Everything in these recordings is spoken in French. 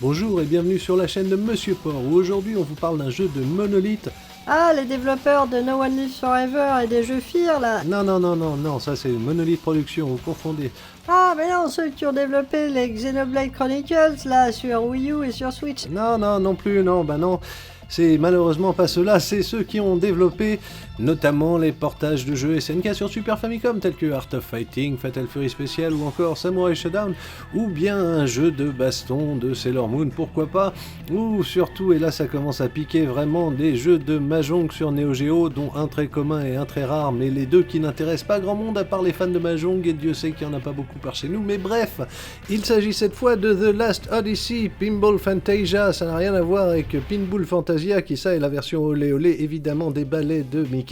Bonjour et bienvenue sur la chaîne de Monsieur Port, où aujourd'hui on vous parle d'un jeu de Monolith. Ah, les développeurs de No One Lives Forever et des jeux Fear, là. Non, ça c'est Monolith Productions, vous confondez. Ah, mais non, ceux qui ont développé les Xenoblade Chronicles, là, sur Wii U et sur Switch. Non plus, non. C'est malheureusement pas ceux-là, c'est ceux qui ont développé notamment les portages de jeux SNK sur Super Famicom tels que Art of Fighting, Fatal Fury Special ou encore Samurai Shodown, ou bien un jeu de baston de Sailor Moon, pourquoi pas, ou surtout, et là ça commence à piquer vraiment, des jeux de Mahjong sur Neo Geo, dont un très commun et un très rare, mais les deux qui n'intéressent pas grand monde à part les fans de Mahjong, et Dieu sait qu'il n'y en a pas beaucoup par chez nous, mais bref, il s'agit cette fois de The Last Odyssey, Pinball Fantasia, ça n'a rien à voir avec Pinball Fantasia, qui ça est la version olé olé évidemment des ballets de Mickey,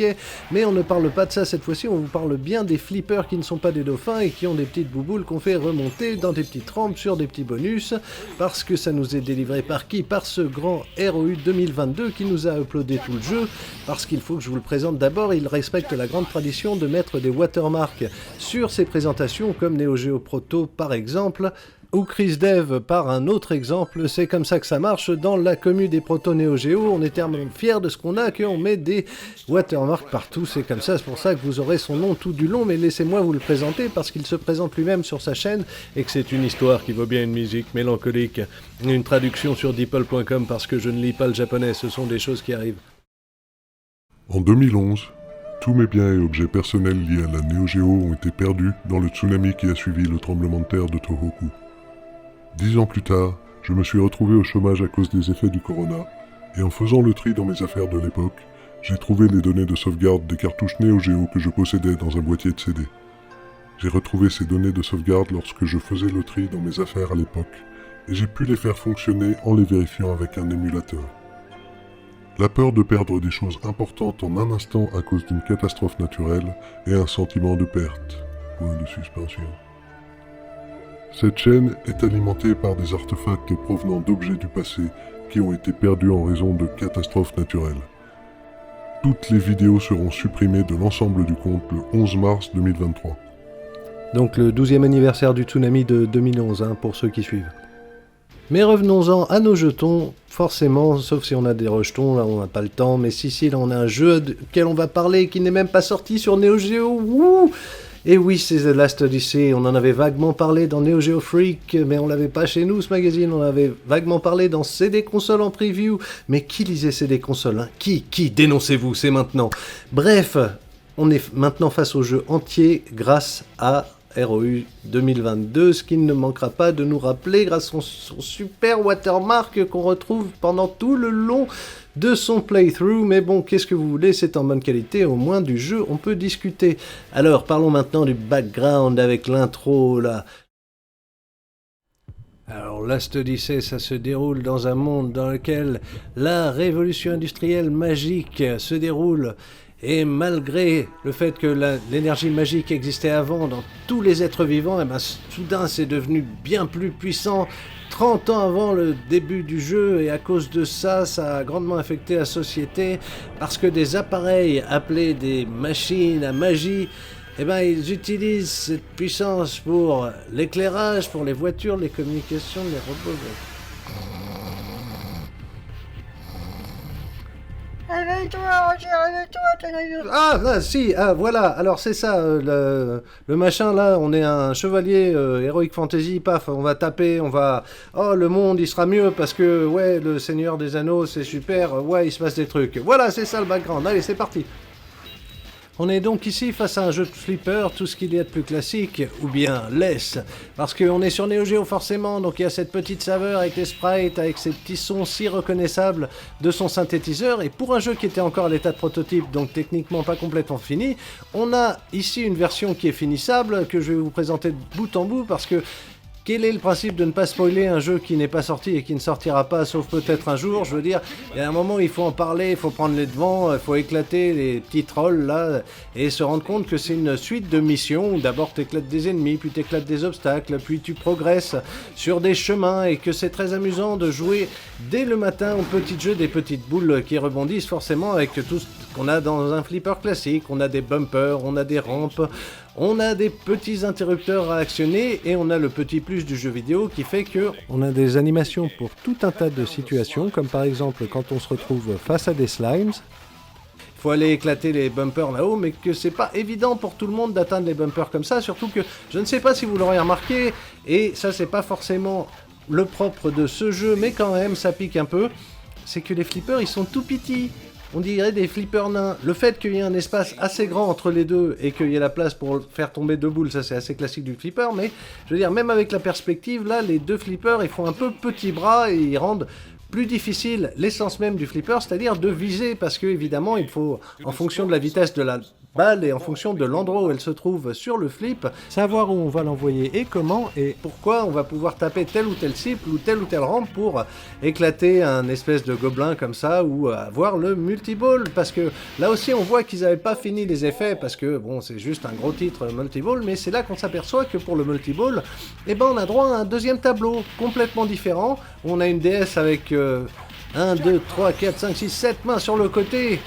mais on ne parle pas de ça cette fois-ci, on vous parle bien des flippers qui ne sont pas des dauphins et qui ont des petites bouboules qu'on fait remonter dans des petites rampes sur des petits bonus, parce que ça nous est délivré par qui? Par ce grand ROU 2022 qui nous a uploadé tout le jeu, parce qu'il faut que je vous le présente d'abord, il respecte la grande tradition de mettre des watermarks sur ses présentations comme Neo Geo Proto par exemple, ou Chris Dev par un autre exemple, c'est comme ça que ça marche dans la commu des proto Neo Geo, on est tellement fiers de ce qu'on a qu'on met des watermarks partout, c'est comme ça, c'est pour ça que vous aurez son nom tout du long, mais laissez-moi vous le présenter parce qu'il se présente lui-même sur sa chaîne et que c'est une histoire qui vaut bien une musique mélancolique, une traduction sur deeple.com parce que je ne lis pas le japonais, ce sont des choses qui arrivent. En 2011, tous mes biens et objets personnels liés à la Neo Geo ont été perdus dans le tsunami qui a suivi le tremblement de terre de Tohoku. 10 ans plus tard, je me suis retrouvé au chômage à cause des effets du corona, et en faisant le tri dans mes affaires de l'époque, j'ai trouvé les données de sauvegarde des cartouches Neo Geo que je possédais dans un boîtier de CD. J'ai retrouvé ces données de sauvegarde lorsque je faisais le tri dans mes affaires à l'époque, et j'ai pu les faire fonctionner en les vérifiant avec un émulateur. La peur de perdre des choses importantes en un instant à cause d'une catastrophe naturelle et un sentiment de perte. Point de suspension. Cette chaîne est alimentée par des artefacts provenant d'objets du passé qui ont été perdus en raison de catastrophes naturelles. Toutes les vidéos seront supprimées de l'ensemble du compte le 11 mars 2023. Donc le 12e anniversaire du tsunami de 2011, pour ceux qui suivent. Mais revenons-en à nos jetons, forcément, sauf si on a des rejetons, là on n'a pas le temps, mais si, là on a un jeu duquel on va parler qui n'est même pas sorti sur Neo Geo, wouh! Et oui, c'est The Last Odyssey, on en avait vaguement parlé dans Neo Geo Freak, mais on l'avait pas chez nous ce magazine, on avait vaguement parlé dans CD Console en preview, mais qui lisait CD Console, hein? Qui? Dénoncez-vous, c'est maintenant. Bref, on est maintenant face au jeu entier grâce à ROU 2022, ce qui ne manquera pas de nous rappeler grâce à son super watermark qu'on retrouve pendant tout le long de son playthrough, mais bon, qu'est-ce que vous voulez, c'est en bonne qualité, au moins du jeu, on peut discuter. Alors, parlons maintenant du background avec l'intro, là. Alors, Last Odyssey, ça se déroule dans un monde dans lequel la révolution industrielle magique se déroule, et malgré le fait que l'énergie magique existait avant dans tous les êtres vivants, soudain c'est devenu bien plus puissant 30 ans avant le début du jeu, et à cause de ça, ça a grandement affecté la société, parce que des appareils appelés des machines à magie, ils utilisent cette puissance pour l'éclairage, pour les voitures, les communications, les robots. Voilà, alors c'est ça, le machin là, on est un chevalier Heroic Fantasy, paf, on va taper, le monde il sera mieux parce que, ouais, le Seigneur des Anneaux c'est super, ouais, il se passe des trucs. Voilà, c'est ça le background, allez, c'est parti. On est donc ici face à un jeu de flipper, tout ce qu'il y a de plus classique, ou bien laisse, parce qu'on est sur Neo Geo forcément, donc il y a cette petite saveur avec les sprites, avec ces petits sons si reconnaissables de son synthétiseur, et pour un jeu qui était encore à l'état de prototype, donc techniquement pas complètement fini, on a ici une version qui est finissable, que je vais vous présenter de bout en bout, parce que Quel est le principe de ne pas spoiler un jeu qui n'est pas sorti et qui ne sortira pas, sauf peut-être un jour? Je veux dire, il y a un moment, il faut en parler, il faut prendre les devants, il faut éclater les petits trolls là, et se rendre compte que c'est une suite de missions où d'abord tu éclates des ennemis, puis tu éclates des obstacles, puis tu progresses sur des chemins, et que c'est très amusant de jouer dès le matin au petit jeu des petites boules qui rebondissent forcément avec tout ce qu'on a dans un flipper classique. On a des bumpers, on a des rampes, on a des petits interrupteurs à actionner, et on a le petit plus du jeu vidéo qui fait que on a des animations pour tout un tas de situations, comme par exemple quand on se retrouve face à des slimes. Il faut aller éclater les bumpers là-haut, mais que c'est pas évident pour tout le monde d'atteindre les bumpers comme ça, surtout que, je ne sais pas si vous l'aurez remarqué, et ça c'est pas forcément le propre de ce jeu, mais quand même ça pique un peu, c'est que les flippers ils sont tout petits. On dirait des flippers nains. Le fait qu'il y ait un espace assez grand entre les deux et qu'il y ait la place pour faire tomber deux boules, ça c'est assez classique du flipper, mais je veux dire, même avec la perspective, là, les deux flippers, ils font un peu petits bras et ils rendent plus difficile l'essence même du flipper, c'est-à-dire de viser, parce que évidemment il faut, en fonction de la vitesse de la balle et en fonction de l'endroit où elle se trouve sur le flip, savoir où on va l'envoyer et comment et pourquoi on va pouvoir taper telle ou telle cible ou telle rampe pour éclater un espèce de gobelin comme ça ou avoir le multiball, parce que là aussi on voit qu'ils n'avaient pas fini les effets, parce que bon, c'est juste un gros titre multiball, mais c'est là qu'on s'aperçoit que pour le multiball, eh ben on a droit à un deuxième tableau complètement différent. On a une déesse avec 1, 2, 3, 4, 5, 6, 7 mains sur le côté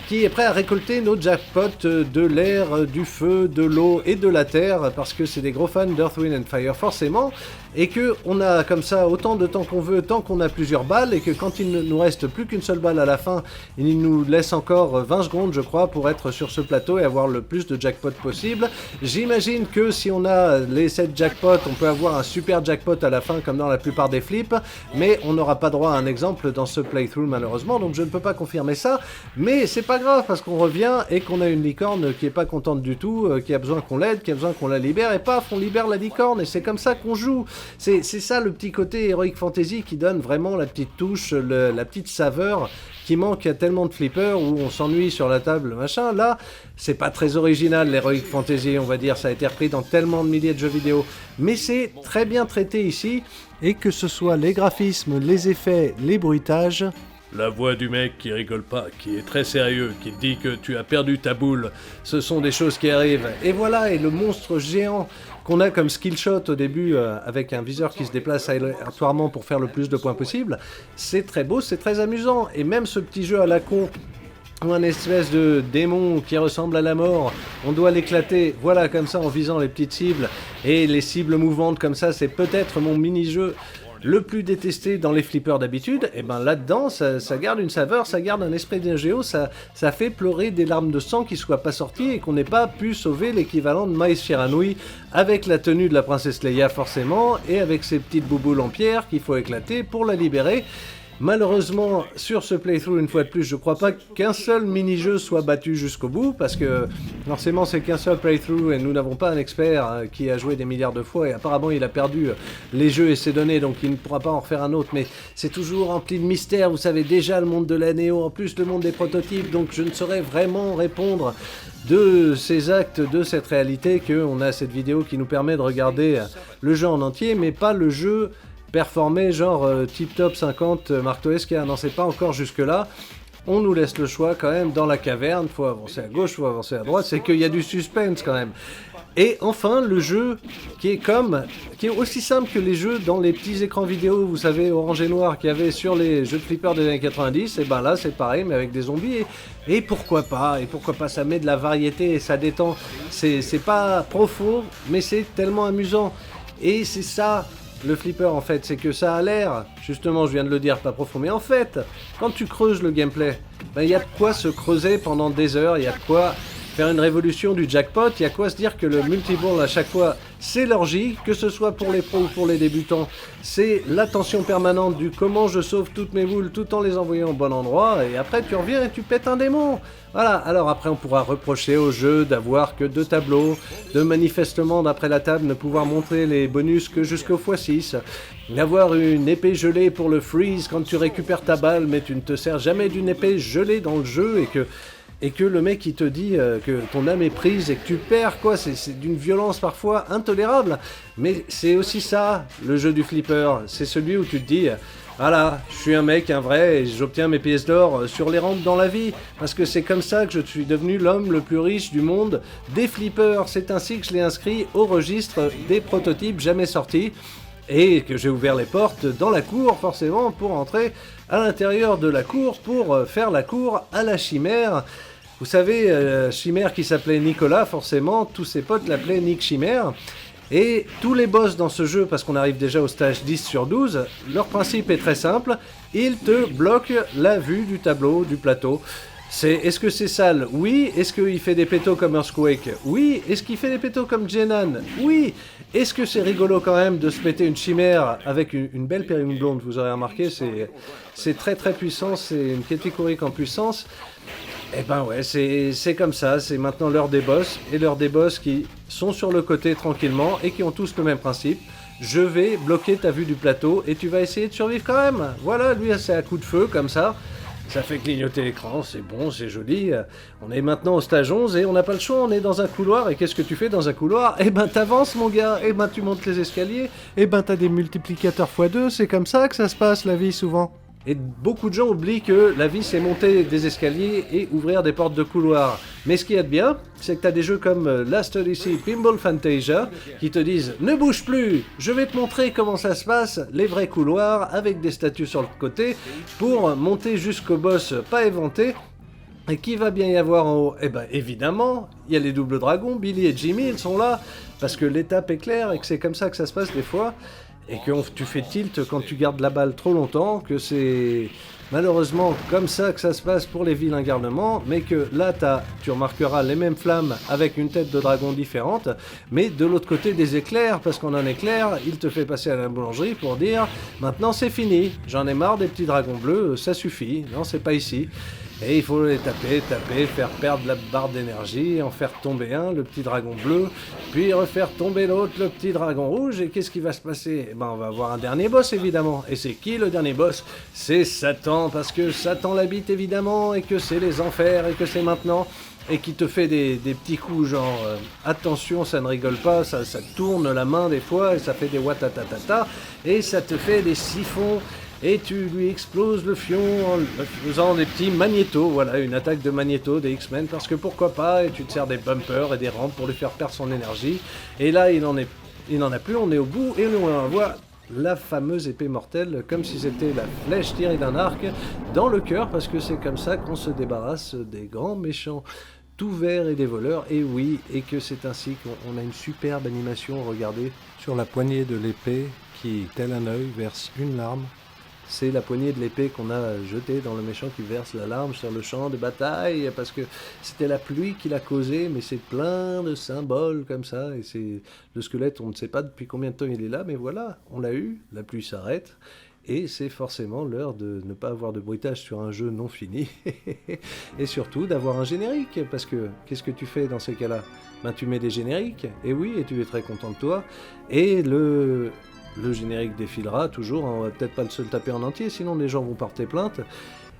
qui est prêt à récolter nos jackpots de l'air, du feu, de l'eau et de la terre, parce que c'est des gros fans d'Earth, Wind and Fire forcément, et que on a comme ça autant de temps qu'on veut, tant qu'on a plusieurs balles, et que quand il ne nous reste plus qu'une seule balle à la fin, il nous laisse encore 20 secondes je crois pour être sur ce plateau et avoir le plus de jackpots possible. J'imagine que si on a les 7 jackpots, on peut avoir un super jackpot à la fin comme dans la plupart des flips, mais on n'aura pas droit à un exemple dans ce playthrough malheureusement, donc je ne peux pas confirmer ça, mais c'est pas grave parce qu'on revient et qu'on a une licorne qui est pas contente du tout, qui a besoin qu'on l'aide, qui a besoin qu'on la libère, et paf, on libère la licorne, et c'est comme ça qu'on joue. C'est ça le petit côté Heroic Fantasy qui donne vraiment la petite touche, la petite saveur qui manque à tellement de flippers où on s'ennuie sur la table, machin. Là, c'est pas très original l'Heroic Fantasy, on va dire, ça a été repris dans tellement de milliers de jeux vidéo, mais c'est très bien traité ici, et que ce soit les graphismes, les effets, les bruitages... La voix du mec qui rigole pas, qui est très sérieux, qui te dit que tu as perdu ta boule, ce sont des choses qui arrivent. Et voilà, et le monstre géant qu'on a comme skill shot au début, avec un viseur qui se déplace aléatoirement pour faire le plus de points possible, c'est très beau, c'est très amusant. Et même ce petit jeu à la con, ou un espèce de démon qui ressemble à la mort, on doit l'éclater, voilà, comme ça, en visant les petites cibles, et les cibles mouvantes comme ça, c'est peut-être mon mini-jeu le plus détesté dans les flippers d'habitude. Et ben là-dedans, ça garde une saveur, ça garde un esprit d'un géo, ça fait pleurer des larmes de sang qui soient pas sorties et qu'on n'ait pas pu sauver l'équivalent de Maïs Shiranui avec la tenue de la princesse Leia forcément, et avec ses petites bouboules en pierre qu'il faut éclater pour la libérer. Malheureusement, sur ce playthrough, une fois de plus, je crois pas qu'un seul mini-jeu soit battu jusqu'au bout, parce que forcément c'est qu'un seul playthrough et nous n'avons pas un expert qui a joué des milliards de fois, et apparemment il a perdu les jeux et ses données, donc il ne pourra pas en refaire un autre, mais c'est toujours rempli de mystères, vous savez déjà le monde de la Néo, en plus le monde des prototypes, donc je ne saurais vraiment répondre de ces actes, de cette réalité, qu'on a cette vidéo qui nous permet de regarder le jeu en entier, mais pas le jeu performer genre Tip Top 50 Marteau SK, non c'est pas encore jusque là, on nous laisse le choix quand même dans la caverne, faut avancer à gauche, faut avancer à droite, c'est qu'il y a du suspense quand même. Et enfin le jeu qui est aussi simple que les jeux dans les petits écrans vidéo, vous savez, orange et noir qu'il y avait sur les jeux de flipper des années 90, et ben là c'est pareil mais avec des zombies, et pourquoi pas, ça met de la variété et ça détend, c'est pas profond mais c'est tellement amusant, et c'est ça le flipper en fait, c'est que ça a l'air, justement je viens de le dire, pas profond, mais en fait, quand tu creuses le gameplay, ben il y a de quoi se creuser pendant des heures, il y a de quoi faire une révolution du jackpot, il y a quoi se dire que le multiball à chaque fois c'est l'orgie, que ce soit pour les pros ou pour les débutants, c'est l'attention permanente du comment je sauve toutes mes boules tout en les envoyant au bon endroit, et après tu reviens et tu pètes un démon. Voilà, alors après on pourra reprocher au jeu d'avoir que 2 tableaux, de manifestement d'après la table ne pouvoir montrer les bonus que jusqu'au x6, d'avoir une épée gelée pour le freeze quand tu récupères ta balle mais tu ne te sers jamais d'une épée gelée dans le jeu, et que le mec il te dit que ton âme est prise et que tu perds, quoi, c'est d'une violence parfois intolérable. Mais c'est aussi ça, le jeu du flipper, c'est celui où tu te dis... Voilà, je suis un mec, un vrai, et j'obtiens mes pièces d'or sur les rampes dans la vie, parce que c'est comme ça que je suis devenu l'homme le plus riche du monde des flippers. C'est ainsi que je l'ai inscrit au registre des prototypes jamais sortis, et que j'ai ouvert les portes dans la cour, forcément, pour entrer à l'intérieur de la cour, pour faire la cour à la chimère. Vous savez, chimère qui s'appelait Nicolas, forcément, tous ses potes l'appelaient Nick Chimère. Et tous les boss dans ce jeu, parce qu'on arrive déjà au stage 10 sur 12, leur principe est très simple, ils te bloquent la vue du tableau, du plateau. Est-ce que c'est sale? Oui. Est-ce qu'il fait des pétos comme Earthquake? Oui. Est-ce qu'il fait des pétos comme Jenan? Oui. Est-ce que c'est rigolo quand même de se péter une chimère avec une belle perruque blonde? Vous aurez remarqué, c'est très très puissant, c'est une Ketikuric en puissance. Eh ben ouais, c'est comme ça, c'est maintenant l'heure des boss, et l'heure des boss qui sont sur le côté tranquillement, et qui ont tous le même principe. Je vais bloquer ta vue du plateau, et tu vas essayer de survivre quand même. Voilà, lui c'est à coup de feu, comme ça. Ça fait clignoter l'écran, c'est bon, c'est joli. On est maintenant au stage 11, et on n'a pas le choix, on est dans un couloir, et qu'est-ce que tu fais dans un couloir? Eh ben t'avances mon gars, eh ben tu montes les escaliers, eh ben t'as des multiplicateurs x2, c'est comme ça que ça se passe la vie souvent. Et beaucoup de gens oublient que la vie c'est monter des escaliers et ouvrir des portes de couloir. Mais ce qu'il y a de bien, c'est que tu as des jeux comme Last Odyssey, Pinball Fantasia, qui te disent « Ne bouge plus, je vais te montrer comment ça se passe, les vrais couloirs, avec des statues sur le côté, pour monter jusqu'au boss pas éventé. » Et qui va bien y avoir en haut? Eh ben évidemment, il y a les doubles dragons, Billy et Jimmy, ils sont là, parce que l'étape est claire et que c'est comme ça que ça se passe des fois. Et que tu fais tilt quand tu gardes la balle trop longtemps, que c'est malheureusement comme ça que ça se passe pour les vilains garnements, mais que là tu remarqueras les mêmes flammes avec une tête de dragon différente, mais de l'autre côté des éclairs, parce qu'en un éclair, il te fait passer à la boulangerie pour dire « Maintenant c'est fini, j'en ai marre des petits dragons bleus, ça suffit, non c'est pas ici ». Et il faut les taper, faire perdre la barre d'énergie, en faire tomber un, le petit dragon bleu, puis refaire tomber l'autre, le petit dragon rouge, et qu'est-ce qui va se passer? Eh ben on va avoir un dernier boss évidemment. Et c'est qui le dernier boss? C'est Satan, parce que Satan l'habite évidemment, et que c'est les enfers, et que c'est maintenant, et qui te fait des petits coups genre attention ça ne rigole pas, ça tourne la main des fois, et ça fait des watatatata, et ça te fait des siphons, et tu lui exploses le fion en faisant des petits magnétos, voilà, une attaque de magnéto des X-Men, parce que pourquoi pas, et tu te sers des bumpers et des rampes pour lui faire perdre son énergie, et là il n'en a plus, on est au bout, et on envoie la fameuse épée mortelle, comme si c'était la flèche tirée d'un arc dans le cœur, parce que c'est comme ça qu'on se débarrasse des grands méchants tout verts et des voleurs, et oui, et que c'est ainsi qu'on a une superbe animation, regardez, sur la poignée de l'épée, qui, tel un œil, verse une larme. C'est la poignée de l'épée qu'on a jetée dans le méchant qui verse la larme sur le champ de bataille, parce que c'était la pluie qui l'a causé, mais c'est plein de symboles comme ça, et c'est le squelette, on ne sait pas depuis combien de temps il est là, mais voilà, on l'a eu, la pluie s'arrête, et c'est forcément l'heure de ne pas avoir de bruitage sur un jeu non fini, et surtout d'avoir un générique, parce que qu'est-ce que tu fais dans ces cas-là? Ben tu mets des génériques, et oui, et tu es très content de toi, et le générique défilera toujours, on va peut-être pas se le taper en entier, sinon les gens vont porter plainte.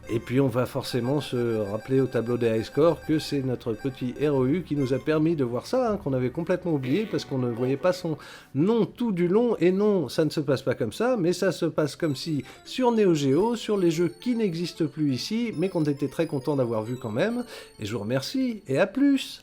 Et puis on va forcément se rappeler au tableau des high scores que c'est notre petit ROU qui nous a permis de voir ça, hein, qu'on avait complètement oublié parce qu'on ne voyait pas son nom tout du long. Et non, ça ne se passe pas comme ça, mais ça se passe comme si sur Neo Geo, sur les jeux qui n'existent plus ici, mais qu'on était très content d'avoir vu quand même. Et je vous remercie, et à plus!